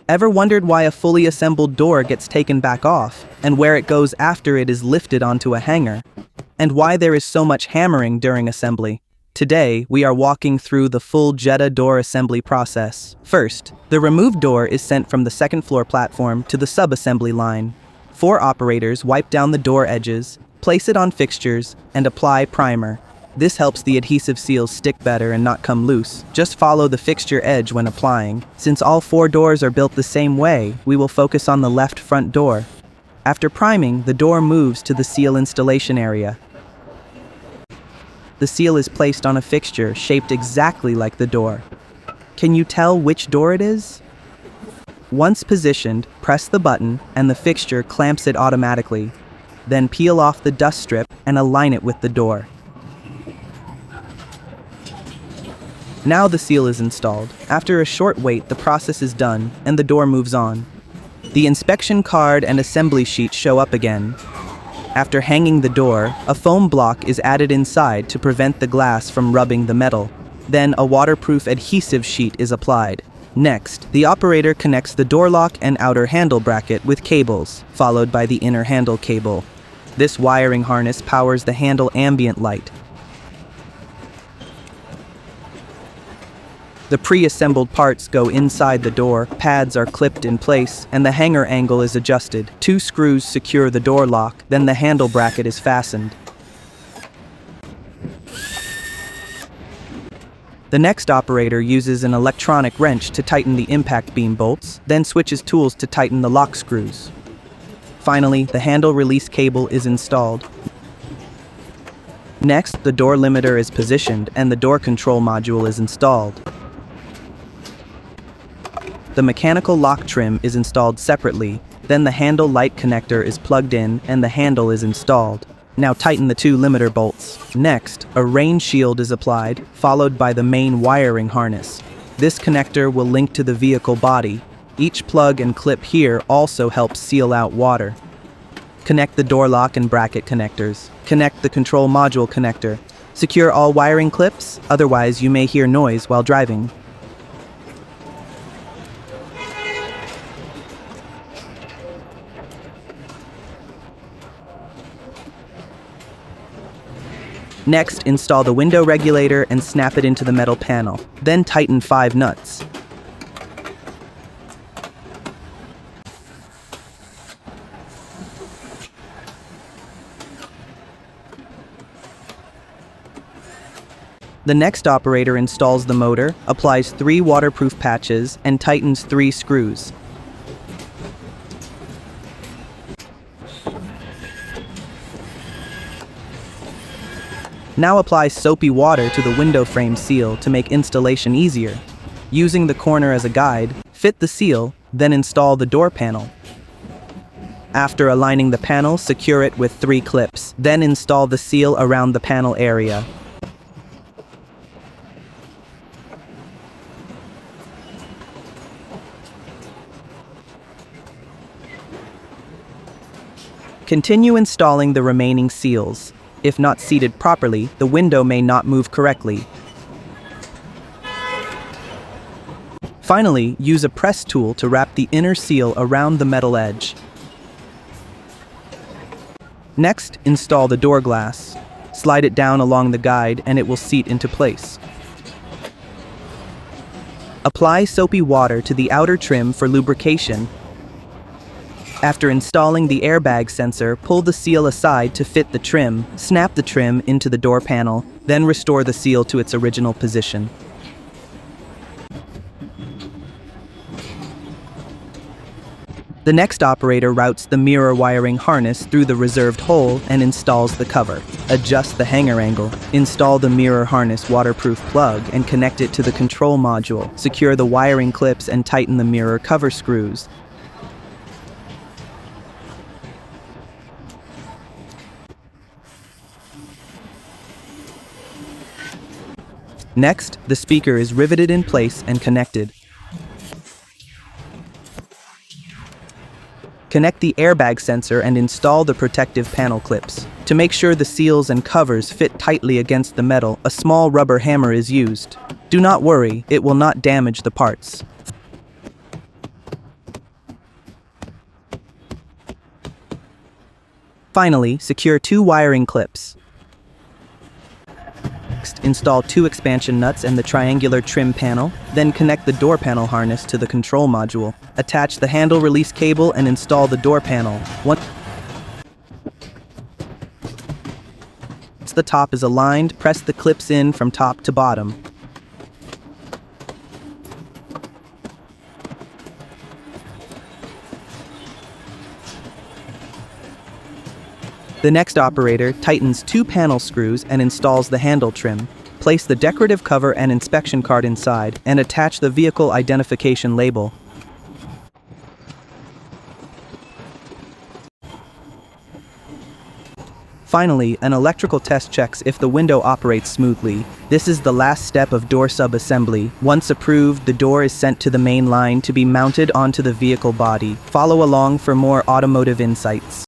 Ever wondered why a fully assembled door gets taken back off, and where it goes after it is lifted onto a hanger? And why there is so much hammering during assembly? Today, we are walking through the full Jetta door assembly process. First, the removed door is sent from the second floor platform to the sub-assembly line. 4 operators wipe down the door edges, place it on fixtures, and apply primer. This helps the adhesive seals stick better and not come loose. Just follow the fixture edge when applying. Since all 4 doors are built the same way, we will focus on the left front door. After priming, the door moves to the seal installation area. The seal is placed on a fixture shaped exactly like the door. Can you tell which door it is? Once positioned, press the button and the fixture clamps it automatically. Then peel off the dust strip and align it with the door. Now the seal is installed. After a short wait, the process is done and the door moves on. The inspection card and assembly sheet show up again. After hanging the door, a foam block is added inside to prevent the glass from rubbing the metal. Then a waterproof adhesive sheet is applied. Next, the operator connects the door lock and outer handle bracket with cables, followed by the inner handle cable. This wiring harness powers the handle ambient light. The pre-assembled parts go inside the door, pads are clipped in place, and the hanger angle is adjusted. 2 screws secure the door lock, then the handle bracket is fastened. The next operator uses an electronic wrench to tighten the impact beam bolts, then switches tools to tighten the lock screws. Finally, the handle release cable is installed. Next, the door limiter is positioned and the door control module is installed. The mechanical lock trim is installed separately, then the handle light connector is plugged in and the handle is installed. Now tighten the 2 limiter bolts. Next, a rain shield is applied, followed by the main wiring harness. This connector will link to the vehicle body. Each plug and clip here also helps seal out water. Connect the door lock and bracket connectors. Connect the control module connector. Secure all wiring clips, otherwise you may hear noise while driving. Next, install the window regulator and snap it into the metal panel. Then tighten 5 nuts. The next operator installs the motor, applies 3 waterproof patches, and tightens 3 screws. Now apply soapy water to the window frame seal to make installation easier. Using the corner as a guide, fit the seal, then install the door panel. After aligning the panel, secure it with 3 clips, then install the seal around the panel area. Continue installing the remaining seals. If not seated properly, the window may not move correctly. Finally, use a press tool to wrap the inner seal around the metal edge. Next, install the door glass. Slide it down along the guide and it will seat into place. Apply soapy water to the outer trim for lubrication. After installing the airbag sensor, pull the seal aside to fit the trim, snap the trim into the door panel, then restore the seal to its original position. The next operator routes the mirror wiring harness through the reserved hole and installs the cover. Adjust the hanger angle. Install the mirror harness waterproof plug and connect it to the control module. Secure the wiring clips and tighten the mirror cover screws. Next, the speaker is riveted in place and connected. Connect the airbag sensor and install the protective panel clips. To make sure the seals and covers fit tightly against the metal, a small rubber hammer is used. Do not worry, it will not damage the parts. Finally, secure 2 wiring clips. Next, install 2 expansion nuts and the triangular trim panel, then connect the door panel harness to the control module. Attach the handle release cable and install the door panel. Once the top is aligned, press the clips in from top to bottom. The next operator tightens 2 panel screws and installs the handle trim. Place the decorative cover and inspection card inside and attach the vehicle identification label. Finally, an electrical test checks if the window operates smoothly. This is the last step of door sub-assembly. Once approved, the door is sent to the main line to be mounted onto the vehicle body. Follow along for more automotive insights.